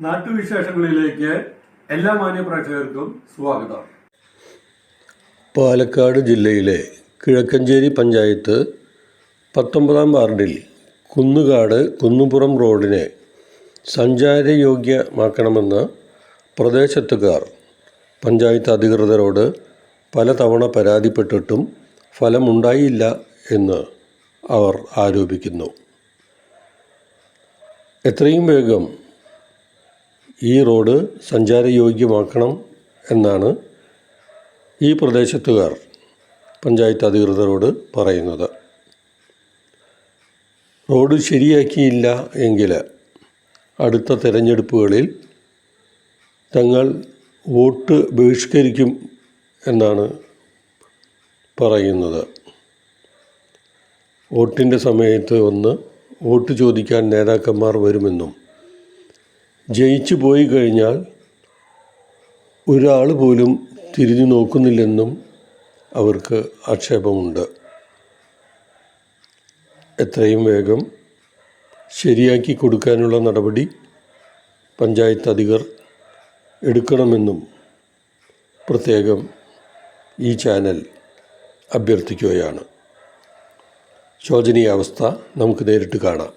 നാട്ടുവിശേഷങ്ങളിലേക്ക് എല്ലാ മാന്യ പ്രേക്ഷകർക്കും സ്വാഗതം. പാലക്കാട് ജില്ലയിലെ കിഴക്കഞ്ചേരി പഞ്ചായത്ത് 19-ാം വാർഡിൽ കുന്നുകാട് കുന്നുപുറം റോഡിനെ സഞ്ചാരയോഗ്യമാക്കണമെന്ന് പ്രദേശത്തുകാർ പഞ്ചായത്ത് അധികൃതരോട് പലതവണ പരാതിപ്പെട്ടിട്ടും ഫലമുണ്ടായില്ല എന്ന് അവർ ആരോപിക്കുന്നു. എത്രയും വേഗം ഈ റോഡ് സഞ്ചാരയോഗ്യമാക്കണം എന്നാണ് ഈ പ്രദേശത്തുകാർ പഞ്ചായത്ത് അധികൃതരോട് പറയുന്നത്. റോഡ് ശരിയാക്കിയില്ല എങ്കിൽ അടുത്ത തെരഞ്ഞെടുപ്പുകളിൽ തങ്ങൾ വോട്ട് ബഹിഷ്കരിക്കും എന്നാണ് പറയുന്നത്. വോട്ടിൻ്റെ സമയത്ത് വോട്ട് ചോദിക്കാൻ നേതാക്കന്മാർ വരുമെന്നും ജയിച്ചു പോയി കഴിഞ്ഞാൽ ഒരാൾ പോലും തിരിഞ്ഞു നോക്കുന്നില്ലെന്നും അവർക്ക് ആക്ഷേപമുണ്ട്. എത്രയും വേഗം ശരിയാക്കി കൊടുക്കാനുള്ള നടപടി പഞ്ചായത്ത് അധികൃതർ എടുക്കണമെന്നും പ്രത്യേകം ഈ ചാനൽ അഭ്യർത്ഥിക്കുകയാണ്. ശോചനീയാവസ്ഥ നമുക്ക് നേരിട്ട് കാണാം.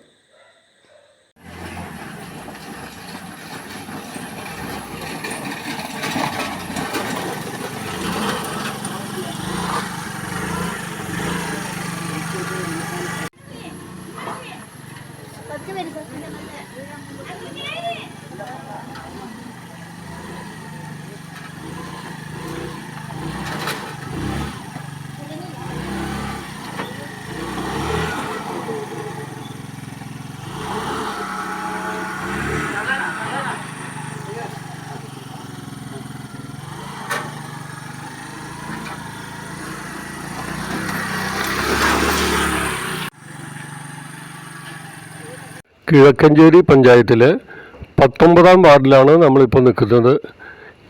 കിഴക്കഞ്ചേരി പഞ്ചായത്തിലെ 19-ാം വാർഡിലാണ് നമ്മളിപ്പോൾ നിൽക്കുന്നത്.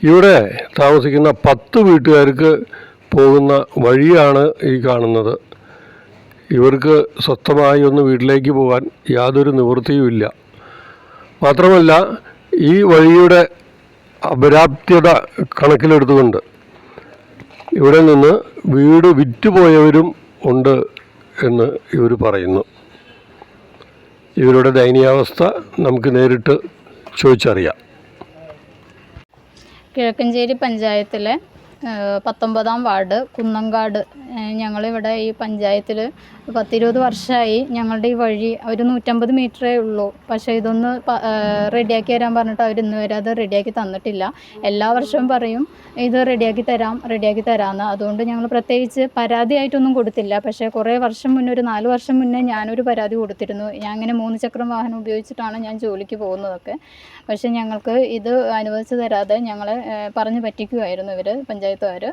ഇവിടെ താമസിക്കുന്ന 10 വീട്ടുകാർക്ക് പോകുന്ന വഴിയാണ് ഈ കാണുന്നത്. ഇവർക്ക് സ്വസ്ഥമായി ഒന്ന് വീട്ടിലേക്ക് പോകാൻ യാതൊരു നിവൃത്തിയുമില്ല. മാത്രമല്ല ഈ വഴിയുടെ അപര്യാപ്തത കണക്കിലെടുത്തുകൊണ്ട് ഇവിടെ നിന്ന് വീട് വിറ്റുപോയവരും ഉണ്ട് എന്ന് ഇവർ പറയുന്നു. ഇവരുടെ ദയനീയാവസ്ഥ നമുക്ക് നേരിട്ട് ചോദിച്ചറിയാം. കിഴക്കഞ്ചേരി പഞ്ചായത്തിലെ 19-ാം വാർഡ് കുന്നങ്കാട്. ഞങ്ങളിവിടെ ഈ പഞ്ചായത്തിൽ 10-20 വർഷമായി. ഞങ്ങളുടെ ഈ വഴി ഒരു 150 മീറ്ററേ ഉള്ളൂ. പക്ഷേ ഇതൊന്ന് റെഡിയാക്കി തരാൻ പറഞ്ഞിട്ട് അവർ ഇന്ന് വരെ അത് റെഡിയാക്കി തന്നിട്ടില്ല. എല്ലാ വർഷവും പറയും ഇത് റെഡിയാക്കി തരാമെന്ന്. അതുകൊണ്ട് ഞങ്ങൾ പ്രത്യേകിച്ച് പരാതിയായിട്ടൊന്നും കൊടുത്തില്ല. പക്ഷേ കുറേ വർഷം മുന്നേ, ഒരു 4 വർഷം മുന്നേ ഞാനൊരു പരാതി കൊടുത്തിരുന്നു. ഞാൻ അങ്ങനെ 3 ചക്രം വാഹനം ഉപയോഗിച്ചിട്ടാണ് ഞാൻ ജോലിക്ക് പോകുന്നതൊക്കെ. പക്ഷേ ഞങ്ങൾക്ക് ഇത് അനുവദിച്ച് തരാതെ ഞങ്ങളെ പറഞ്ഞ് പറ്റിക്കുമായിരുന്നു ഇവർ, പഞ്ചായത്തുകാർ.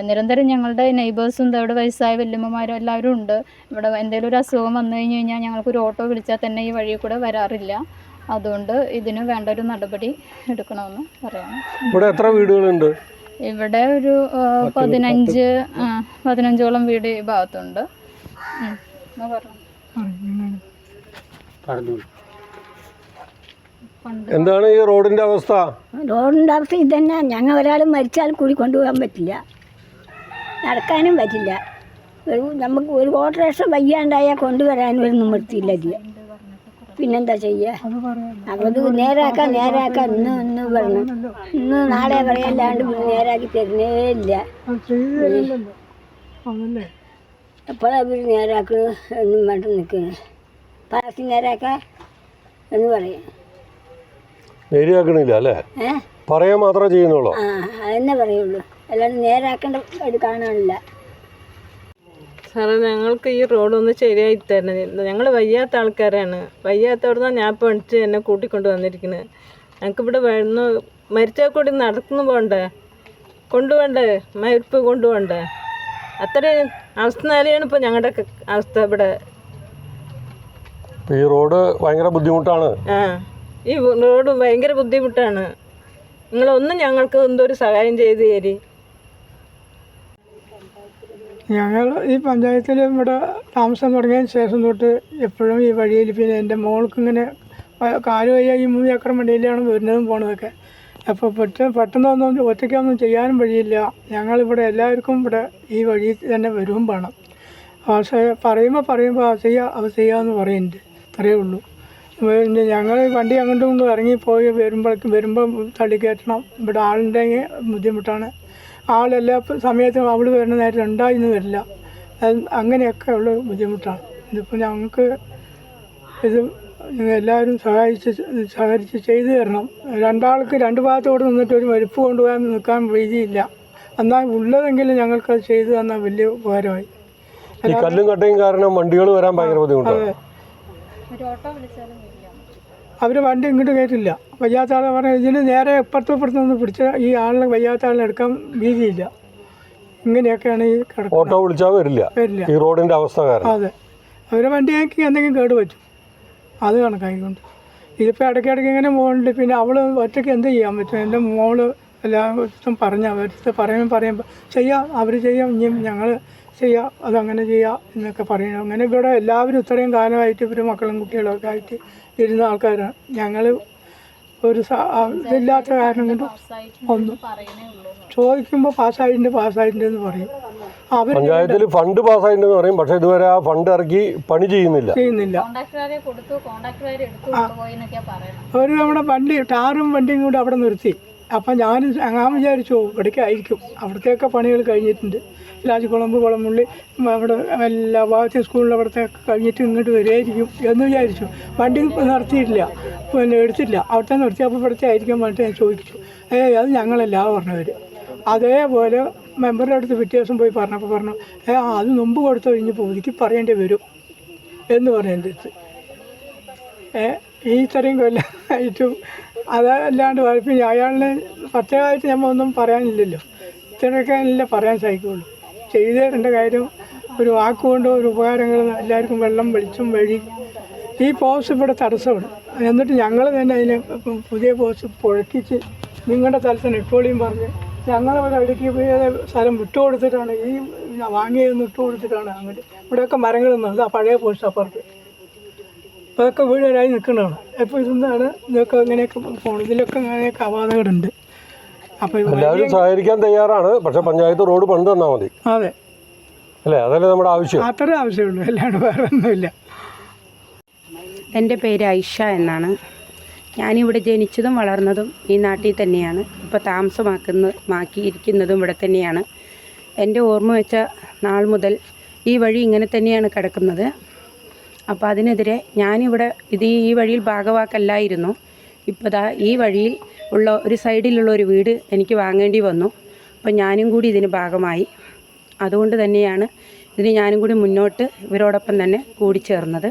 നിരന്തരം ഞങ്ങളുടെ നെയ്ബേഴ്സും ഇവിടെ വയസ്സായ വല്യമ്മമാരും എല്ലാവരും ഉണ്ട്. ഇവിടെ എന്തെങ്കിലും ഒരു അസുഖം വന്നു കഴിഞ്ഞാൽ ഞങ്ങൾക്കൊരു ഓട്ടോ വിളിച്ചാൽ തന്നെ ഈ വഴി കൂടെ വരാറില്ല. അതുകൊണ്ട് ഇതിന് വേണ്ട ഒരു നടപടി എടുക്കണമെന്ന് പറയണം. ഇവിടെ എത്ര വീടുകളുണ്ട്? ഇവിടെ ഒരു 15ഓളം വീട് ഈ ഭാഗത്തുണ്ട്. എന്താണ് ഈ റോഡിന്റെ അവസ്ഥ? റോഡിന്റെ അവസ്ഥ ഇതന്നെ. ഞങ്ങൾ ഒരാൾ മരിച്ചാൽ കൂടി കൊണ്ടുപോകാൻ പറ്റില്ല, നടക്കാനും പറ്റില്ല. നമുക്ക് ഒരു ഓട്ടോറിക്ഷ വയ്യാണ്ടായാൽ കൊണ്ടുവരാനും ഒരു നിവൃത്തിയില്ല. പിന്നെന്താ ചെയ്യുക? അത് നേരാക്കാൻ ഇന്ന് പറഞ്ഞു, ഇന്ന് നാളെ പറയല്ലാണ്ട് നേരാക്കി തരുന്നേ ഇല്ല. എപ്പോഴാണ് ഇവർ നേരാക്കുന്നത് എന്നും വേണ്ട നിൽക്കുന്നത്. പാർട്ടി നേരാക്കാൻ എന്ന് പറയാം. നേരെയാക്കണില്ല അല്ലേ? പറയാൻ മാത്രമേ ചെയ്യുന്നുള്ളൂ. അതെന്നെ പറയുള്ളൂ, അല്ലാണ്ട് നേരാക്കേണ്ട ഇത് കാണാനില്ല. സാറേ, ഞങ്ങൾക്ക് ഈ റോഡൊന്ന് ശരിയായി തരണം. ഞങ്ങൾ വയ്യാത്ത ആൾക്കാരാണ്. വയ്യാത്തവിടുന്ന് ഞാൻ ഇപ്പോൾ എണിച്ച് എന്നെ കൂട്ടിക്കൊണ്ട് വന്നിരിക്കുന്നത്. ഞങ്ങൾക്കിവിടെ വരുന്നു, മരിച്ചാൽ കൂടി നടക്കുന്നു പോകണ്ടേ, കൊണ്ടുപോകണ്ടേ, മരിപ്പ് കൊണ്ടുപോകണ്ടേ. അത്രയും അവസ്ഥ നിലയാണ് ഇപ്പോൾ ഞങ്ങളുടെ അവസ്ഥ ഇവിടെ. ഈ റോഡ് ഭയങ്കര ബുദ്ധിമുട്ടാണ്. ഈ റോഡ് ഭയങ്കര ബുദ്ധിമുട്ടാണ്. നിങ്ങളൊന്നും ഞങ്ങൾക്ക് എന്തൊരു സഹായം ചെയ്ത് തരി. ഞങ്ങൾ ഈ പഞ്ചായത്തിൽ ഇവിടെ താമസം തുടങ്ങിയതിന് ശേഷം തൊട്ട് എപ്പോഴും ഈ വഴിയിൽ, പിന്നെ എൻ്റെ മോൾക്ക് ഇങ്ങനെ കാല് വയ്യ ഈ 3 ചക്രം വണ്ടിയിലാണ് വരുന്നതും പോണതൊക്കെ. അപ്പോൾ പെട്ടെന്നൊന്നും ഒറ്റയ്ക്കൊന്നും ചെയ്യാനും വഴിയില്ല. ഞങ്ങളിവിടെ എല്ലാവർക്കും ഇവിടെ ഈ വഴി തന്നെ വരുവും വേണം. പക്ഷേ പറയുമ്പോൾ അത് ചെയ്യാമെന്ന് പറയുന്നുണ്ട്. അത്രയേ ഉള്ളൂ. പിന്നെ ഞങ്ങൾ വണ്ടി അങ്ങോട്ടും ഇങ്ങോട്ടും ഇറങ്ങിപ്പോയി വരുമ്പോൾ തള്ളിക്കയറ്റണം. ഇവിടെ ആളുണ്ടെങ്കിൽ ബുദ്ധിമുട്ടാണ്. ആളെല്ലാ സമയത്തും അവൾ വരുന്ന നേരം രണ്ടായിന്ന് വരില്ല. അങ്ങനെയൊക്കെ ഉള്ള ബുദ്ധിമുട്ടാണ്. ഇതിപ്പോൾ ഞങ്ങൾക്ക് ഇത് എല്ലാവരും സഹകരിച്ച് ചെയ്തു തരണം. രണ്ടാൾക്ക് 2 ഭാഗത്തോട് നിന്നിട്ട് ഒരു മരിപ്പ് കൊണ്ടുപോകാൻ നിൽക്കാൻ വഴിയില്ല. എന്നാൽ ഉള്ളതെങ്കിലും ഞങ്ങൾക്കത് ചെയ്തു തന്നാൽ വലിയ ഉപകാരമായി. ഈ കല്ലും കട്ടയും കാരണം വണ്ടികൾ വരാൻ ഭയങ്കര ബുദ്ധിമുട്ടാണ്. അവർ വണ്ടി ഇങ്ങോട്ട് കയറ്റില്ല. വയ്യാത്ത ആളെ പറഞ്ഞാൽ ഇതിന് നേരെ ഇപ്പുറത്തുനിന്ന് പിടിച്ച ഈ ആളിനെ വയ്യാത്ത ആളിനെ എടുക്കാൻ വീതിയില്ല. ഇങ്ങനെയൊക്കെയാണ് ഈ കിടക്കുന്നത്. ഓട്ടോ വിളിച്ചാൽ വരില്ല ഈ റോഡിന്റെ അവസ്ഥ കാരണം. അതെ, അവരെ വണ്ടിയാക്കി എന്തെങ്കിലും കേട് പറ്റും. അത് കണക്കായിക്കൊണ്ട് ഇതിപ്പോൾ ഇടയ്ക്കിടയ്ക്ക് ഇങ്ങനെ പോകുന്നുണ്ട്. പിന്നെ അവൾ ഒറ്റയ്ക്ക് എന്ത് ചെയ്യാൻ പറ്റും? എൻ്റെ മോള് എല്ലാവർക്കും പറയുമ്പോൾ ചെയ്യാം, അവർ ചെയ്യാം, ഇനിയും ഞങ്ങൾ ചെയ്യാം, അതങ്ങനെ ചെയ്യാം എന്നൊക്കെ പറയണം. അങ്ങനെ ഇവിടെ എല്ലാവരും ഇത്രയും കാലമായിട്ട് ഇവർ മക്കളും കുട്ടികളൊക്കെ ആയിട്ട് ഇരുന്ന ആൾക്കാരാണ്. ഞങ്ങൾ ഒരു ഇതില്ലാത്ത കാരണം കൊണ്ട് ഒന്നും ചോദിക്കുമ്പോൾ പാസ്സായിട്ടുണ്ട് എന്ന് പറയും. അവർ പഞ്ചായത്തിൽ ഫണ്ട് പാസ്സായിട്ടുണ്ടെന്ന് പറയും. പക്ഷെ ഇതുവരെ ആ ഫണ്ട് ഇറക്കി പണി ചെയ്യുന്നില്ല. അവർ നമ്മുടെ ടാറും വണ്ടിയും കൂടെ അവിടെ നിർത്തി. അപ്പം ഞാൻ വിചാരിച്ചു ഇവിടേക്ക് ആയിരിക്കും, അവിടത്തെയൊക്കെ പണികൾ കഴിഞ്ഞിട്ടുണ്ട്. കുളമ്പുള്ളി അവിടെ എല്ലാ ഭാഗത്തെയും സ്കൂളിൽ അവിടത്തെയൊക്കെ കഴിഞ്ഞിട്ട് ഇങ്ങോട്ട് വരുമായിരിക്കും എന്ന് വിചാരിച്ചു. വണ്ടി നിർത്തിയിട്ടില്ല, പിന്നെ എടുത്തില്ല. അവിടുത്തെ നിർത്തിയപ്പോൾ ഇവിടുത്തെ ആയിരിക്കും പറഞ്ഞിട്ട് ഞാൻ ചോദിച്ചു. അത് ഞങ്ങളല്ല പറഞ്ഞവർ. അതേപോലെ മെമ്പറുടെ അടുത്ത് പിറ്റേ ദിവസം പോയി പറഞ്ഞപ്പോൾ പറഞ്ഞു അത് മുമ്പ് കൊടുത്തു കഴിഞ്ഞപ്പോൾ ഒതുക്കി പറയേണ്ടി വരും എന്ന് പറഞ്ഞു എൻ്റെ അടുത്ത്. ഈ ഇത്രയും കൊല്ലമായിട്ടും അതല്ലാണ്ട് പിന്നെ അയാളിനെ പ്രത്യേകമായിട്ട് നമ്മൾ ഒന്നും പറയാനില്ലല്ലോ. ഇത്രയൊക്കെ അല്ല പറയാൻ സാധിക്കുള്ളൂ. ചെയ്തു തരേണ്ട കാര്യം ഒരു വാക്കുകൊണ്ടോ ഒരു ഉപകാരങ്ങൾ എല്ലാവർക്കും വെള്ളം വെളിച്ചം വഴി. ഈ പോസ്റ്റ് ഇവിടെ തടസ്സമാണ്. എന്നിട്ട് ഞങ്ങൾ തന്നെ അതിനെ പുതിയ പോസ്റ്റ് പുഴക്കിച്ച് നിങ്ങളുടെ സ്ഥലത്തിന് ഇട്ടോളിയും പറഞ്ഞ് ഞങ്ങളവിടെ ഇടുക്കി സ്ഥലം വിട്ടുകൊടുത്തിട്ടാണ് ഈ വാങ്ങിയതെന്ന് ഇട്ടുകൊടുത്തിട്ടാണ് അങ്ങോട്ട്. ഇവിടെയൊക്കെ മരങ്ങളൊന്നും അത് ആ പഴയ പോസ്റ്റ് അപ്പുറത്ത് അതൊക്കെ വീടുകാരായി നിൽക്കുന്നതാണ്. ഇപ്പോൾ ഇതെന്താണ് ഇതൊക്കെ ഇങ്ങനെയൊക്കെ പോകണം. ഇതിലൊക്കെ അങ്ങനെയൊക്കെ അപാകതകളുണ്ട്. അപ്പോൾ എല്ലാവരും സഹകരിക്കാൻ തയ്യാറാണ്. പക്ഷെ പഞ്ചായത്ത് റോഡ് പണ്ട് തന്നാൽ മതി. അതെ അല്ലേ, അതല്ലേ നമ്മുടെ ആവശ്യം. അത്രേ ആവശ്യമുള്ളൂ, അല്ലാണ്ട് വേറെ ഒന്നുമില്ല. എൻ്റെ പേര് ഐഷ എന്നാണ്. ഞാനിവിടെ ജനിച്ചതും വളർന്നതും ഈ നാട്ടിൽ തന്നെയാണ്. ഇപ്പോൾ താമസമാക്കിയിരിക്കുന്നതും ഇവിടെ തന്നെയാണ്. എൻ്റെ ഓർമ്മ വെച്ച നാൾ മുതൽ ഈ വഴി ഇങ്ങനെ തന്നെയാണ് കിടക്കുന്നത്. അപ്പോൾ അതിനെതിരെ ഞാനിവിടെ ഈ വഴിയിൽ ഭാഗവാക്കല്ലായിരുന്നു. ഇപ്പോൾ ഈ വഴിയിൽ ഉള്ള ഒരു സൈഡിലുള്ള ഒരു വീട് എനിക്ക് വാങ്ങേണ്ടി വന്നു. അപ്പോൾ ഞാനും കൂടി ഇതിന് ഭാഗമായി. അതുകൊണ്ട് തന്നെയാണ് ഇതിന് ഞാനും കൂടി മുന്നോട്ട് ഇവരോടൊപ്പം തന്നെ കൂടിച്ചേർന്നത്.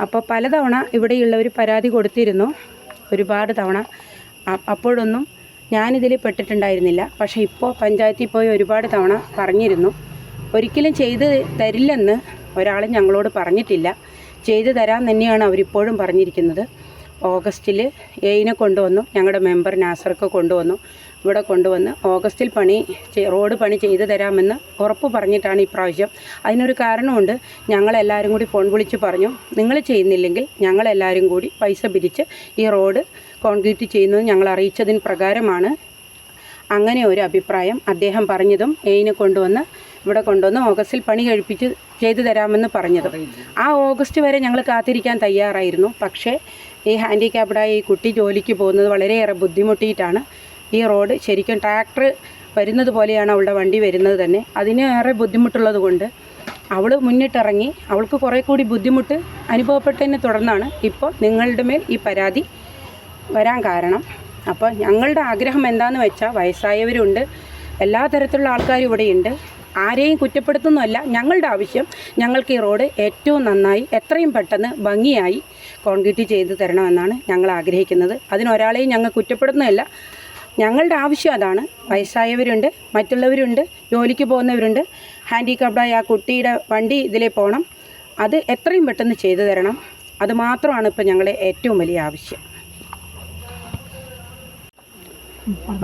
അപ്പോൾ പലതവണ ഇവിടെയുള്ളവർ പരാതി കൊടുത്തിരുന്നു, ഒരുപാട് തവണ. അപ്പോഴൊന്നും ഞാനിതിൽ പെട്ടിട്ടുണ്ടായിരുന്നില്ല. പക്ഷേ ഇപ്പോൾ പഞ്ചായത്തിൽ പോയി ഒരുപാട് തവണ പറഞ്ഞിരുന്നു. ഒരിക്കലും ചെയ്ത് തരില്ലെന്ന് ഒരാളും ഞങ്ങളോട് പറഞ്ഞിട്ടില്ല. ചെയ്തു തരാൻ തന്നെയാണ് അവരിപ്പോഴും പറഞ്ഞിരിക്കുന്നത്. ഓഗസ്റ്റിൽ എയിനെ കൊണ്ടുവന്നു, ഞങ്ങളുടെ മെമ്പർ നാസർക്ക് കൊണ്ടുവന്നു. ഇവിടെ കൊണ്ടുവന്ന് ഓഗസ്റ്റിൽ റോഡ് പണി ചെയ്തു തരാമെന്ന് ഉറപ്പ് പറഞ്ഞിട്ടാണ് ഇപ്രാവശ്യം. അതിനൊരു കാരണമുണ്ട്. ഞങ്ങളെല്ലാവരും കൂടി ഫോൺ വിളിച്ച് പറഞ്ഞു, നിങ്ങൾ ചെയ്യുന്നില്ലെങ്കിൽ ഞങ്ങളെല്ലാവരും കൂടി പൈസ പിരിച്ച് ഈ റോഡ് കോൺക്രീറ്റ് ചെയ്യുന്നത് ഞങ്ങൾ അറിയിച്ചതിന് പ്രകാരമാണ്. അങ്ങനെ ഒരു അഭിപ്രായം അദ്ദേഹം പറഞ്ഞതും എയിനെ ഇവിടെ കൊണ്ടുവന്ന് ഓഗസ്റ്റിൽ പണി കഴിപ്പിച്ച് ചെയ്തു തരാമെന്ന് പറഞ്ഞതും. ആ ഓഗസ്റ്റ് വരെ ഞങ്ങൾ കാത്തിരിക്കാൻ തയ്യാറായിരുന്നു. പക്ഷേ ഈ ഹാൻഡിക്യാപ്ഡായ ഈ കുട്ടി ജോലിക്ക് പോകുന്നത് വളരെയേറെ ബുദ്ധിമുട്ടിയിട്ടാണ്. ഈ റോഡ് ശരിക്കും ട്രാക്ടർ വരുന്നത് പോലെയാണ് അവളുടെ വണ്ടി വരുന്നത് തന്നെ. അതിനേറെ ബുദ്ധിമുട്ടുള്ളത് കൊണ്ട് അവൾ മുന്നിട്ടിറങ്ങി. അവൾക്ക് കുറേ കൂടി ബുദ്ധിമുട്ട് അനുഭവപ്പെട്ടതിനെ തുടർന്നാണ് ഇപ്പോൾ നിങ്ങളുടെ മേൽ ഈ പരാതി വരാൻ കാരണം. അപ്പോൾ ഞങ്ങളുടെ ആഗ്രഹം എന്താണെന്ന് വെച്ചാൽ, വയസ്സായവരുണ്ട്, എല്ലാ തരത്തിലുള്ള ആൾക്കാരും ഇവിടെയുണ്ട്. ആരെയും കുറ്റപ്പെടുത്തുന്നതല്ല. ഞങ്ങളുടെ ആവശ്യം ഞങ്ങൾക്ക് ഈ റോഡ് ഏറ്റവും നന്നായി എത്രയും പെട്ടെന്ന് ഭംഗിയായി കോൺക്രീറ്റ് ചെയ്ത് തരണമെന്നാണ് ഞങ്ങൾ ആഗ്രഹിക്കുന്നത്. അതിനൊരാളെയും ഞങ്ങൾ കുറ്റപ്പെടുത്തുന്നതല്ല. ഞങ്ങളുടെ ആവശ്യം അതാണ്. വയസ്സായവരുണ്ട്, മറ്റുള്ളവരുണ്ട്, ജോലിക്ക് പോകുന്നവരുണ്ട്. ഹാൻഡിക്യാപ്ഡായ ആ കുട്ടിയുടെ വണ്ടി ഇതിലേ പോകണം. അത് എത്രയും പെട്ടെന്ന് ചെയ്തു തരണം. അതുമാത്രമാണ് ഇപ്പോൾ ഞങ്ങളുടെ ഏറ്റവും വലിയ ആവശ്യം.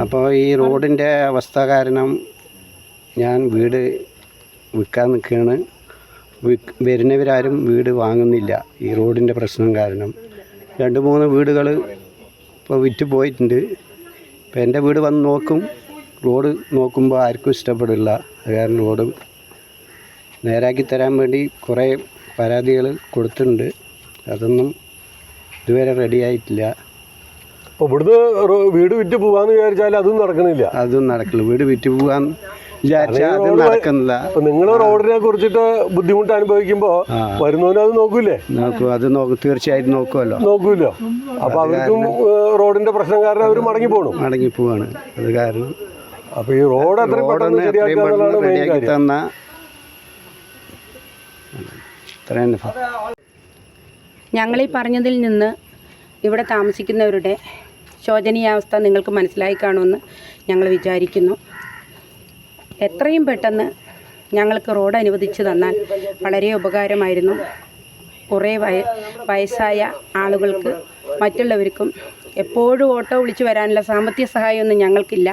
അപ്പോൾ ഈ റോഡിൻ്റെ അവസ്ഥ കാരണം ഞാൻ വീട് വിൽക്കാൻ നിൽക്കുകയാണ്. വരുന്നവരാരും വീട് വാങ്ങുന്നില്ല ഈ റോഡിൻ്റെ പ്രശ്നം കാരണം. 2-3 വീടുകൾ ഇപ്പോൾ വിറ്റ് പോയിട്ടുണ്ട്. ഇപ്പോൾ എൻ്റെ വീട് വന്ന് നോക്കും, റോഡ് നോക്കുമ്പോൾ ആർക്കും ഇഷ്ടപ്പെടില്ല. അത് കാരണം റോഡ് നേരാക്കി തരാൻ വേണ്ടി കുറേ പരാതികൾ കൊടുത്തിട്ടുണ്ട്. അതൊന്നും ഇതുവരെ റെഡിയായിട്ടില്ല. അപ്പോൾ ഇവിടുന്ന് വീട് വിറ്റ് പോകാമെന്ന് വിചാരിച്ചാൽ അതും നടക്കണില്ല. അതും നടക്കില്ല. വീട് വിറ്റ് പോകാൻ വിചാരിച്ചാൽ അതും നടക്കുന്നില്ല. അപ്പോൾ നിങ്ങൾ റോഡിനെ കുറിച്ചിട്ട് ബുദ്ധിമുട്ട് അനുഭവിക്കുമ്പോൾ വരുന്നവനും അത് നോക്കൂലേ? നോക്കും, അത് നോക്കും, തീർച്ചയായിട്ടും നോക്കുമല്ലോ. നോക്കൂല്ലോ. അപ്പോൾ അവർക്കും റോഡിൻ്റെ പ്രശ്നം കാരണം അവർ മടങ്ങി പോവാണ്. അത് കാരണം അപ്പോൾ ഈ റോഡ് എത്രയും പെട്ടെന്ന് റെഡിയാക്കി തന്ന ഞങ്ങളീ പറഞ്ഞതിൽ നിന്ന് ഇവിടെ താമസിക്കുന്നവരുടെ ശോചനീയാവസ്ഥ നിങ്ങൾക്ക് മനസ്സിലായി കാണുമെന്ന് ഞങ്ങൾ വിചാരിക്കുന്നു. എത്രയും പെട്ടെന്ന് ഞങ്ങൾക്ക് റോഡ് അനുവദിച്ച് തന്നാൽ വളരെ ഉപകാരമായിരുന്നു. കുറേ വയസ്സായ ആളുകൾക്ക് മറ്റുള്ളവർക്കും എപ്പോഴും ഓട്ടോ വിളിച്ച് വരാനുള്ള സാമ്പത്തിക സഹായമൊന്നും ഞങ്ങൾക്കില്ല.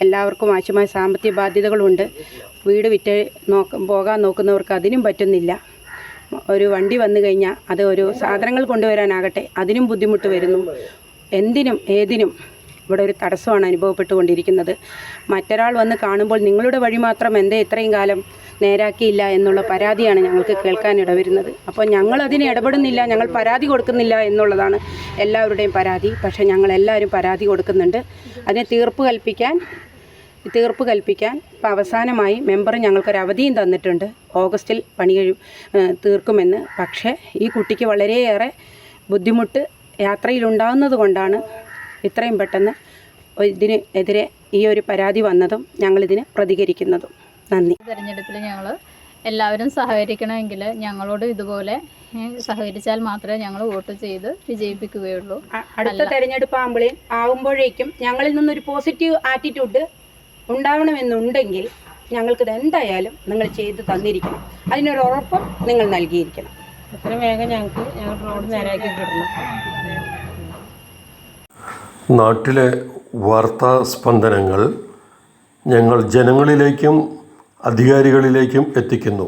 എല്ലാവർക്കും ആവശ്യമായ സാമ്പത്തിക ബാധ്യതകളുണ്ട്. വീട് വിറ്റ് പോകാൻ നോക്കുന്നവർക്ക് അതിനും പറ്റുന്നില്ല. ഒരു വണ്ടി വന്നു കഴിഞ്ഞാൽ അത് ഒരു സാധനങ്ങൾ കൊണ്ടുവരാനാകട്ടെ അതിനും ബുദ്ധിമുട്ട് വരുന്നു. എന്തിനും ഏതിനും ഇവിടെ ഒരു തടസ്സമാണ് അനുഭവപ്പെട്ടുകൊണ്ടിരിക്കുന്നത്. മറ്റൊരാൾ വന്ന് കാണുമ്പോൾ നിങ്ങളുടെ വഴി മാത്രം എന്തേ ഇത്രയും കാലം നേരാക്കിയില്ല എന്നുള്ള പരാതിയാണ് ഞങ്ങൾക്ക് കേൾക്കാനിടവരുന്നത്. അപ്പോൾ ഞങ്ങളതിന് ഇടപെടുന്നില്ല, ഞങ്ങൾ പരാതി കൊടുക്കുന്നില്ല എന്നുള്ളതാണ് എല്ലാവരുടെയും പരാതി. പക്ഷേ ഞങ്ങളെല്ലാവരും പരാതി കൊടുക്കുന്നുണ്ട്. അതിന് തീർപ്പ് കൽപ്പിക്കാൻ ഇപ്പോൾ അവസാനമായി മെമ്പർ ഞങ്ങൾക്കൊരു അവധിയും തന്നിട്ടുണ്ട്. ഓഗസ്റ്റിൽ പണി തീർക്കുമെന്ന്. പക്ഷേ ഈ കുട്ടിക്ക് വളരെയേറെ ബുദ്ധിമുട്ട് യാത്രയിലുണ്ടാകുന്നത് കൊണ്ടാണ് ഇത്രയും പെട്ടെന്ന് ഇതിന് എതിരെ ഈ ഒരു പരാതി വന്നതും ഞങ്ങളിതിന് പ്രതികരിക്കുന്നതും. നന്ദി. തെരഞ്ഞെടുപ്പിൽ ഞങ്ങൾ എല്ലാവരും സഹകരിക്കണമെങ്കിൽ ഞങ്ങളോട് ഇതുപോലെ സഹകരിച്ചാൽ മാത്രമേ ഞങ്ങൾ വോട്ട് ചെയ്ത് വിജയിപ്പിക്കുകയുള്ളൂ. അടുത്ത തെരഞ്ഞെടുപ്പ് ആകുമ്പോഴേക്കും ഞങ്ങളിൽ നിന്നൊരു പോസിറ്റീവ് ആറ്റിറ്റ്യൂഡ് ഉണ്ടാവണമെന്നുണ്ടെങ്കിൽ ഞങ്ങൾക്കിത് എന്തായാലും നിങ്ങൾ ചെയ്ത് തന്നിരിക്കണം. അതിനൊരു ഉറപ്പ് നിങ്ങൾ നൽകിയിരിക്കണം. എത്രയും വേഗം ഞങ്ങൾക്ക് റോഡ് നേരാക്കി കിട്ടണം. നാട്ടിലെ വാർത്താ സ്പന്ദനങ്ങൾ ഞങ്ങൾ ജനങ്ങളിലേക്കും അധികാരികളിലേക്കും എത്തിക്കുന്നു.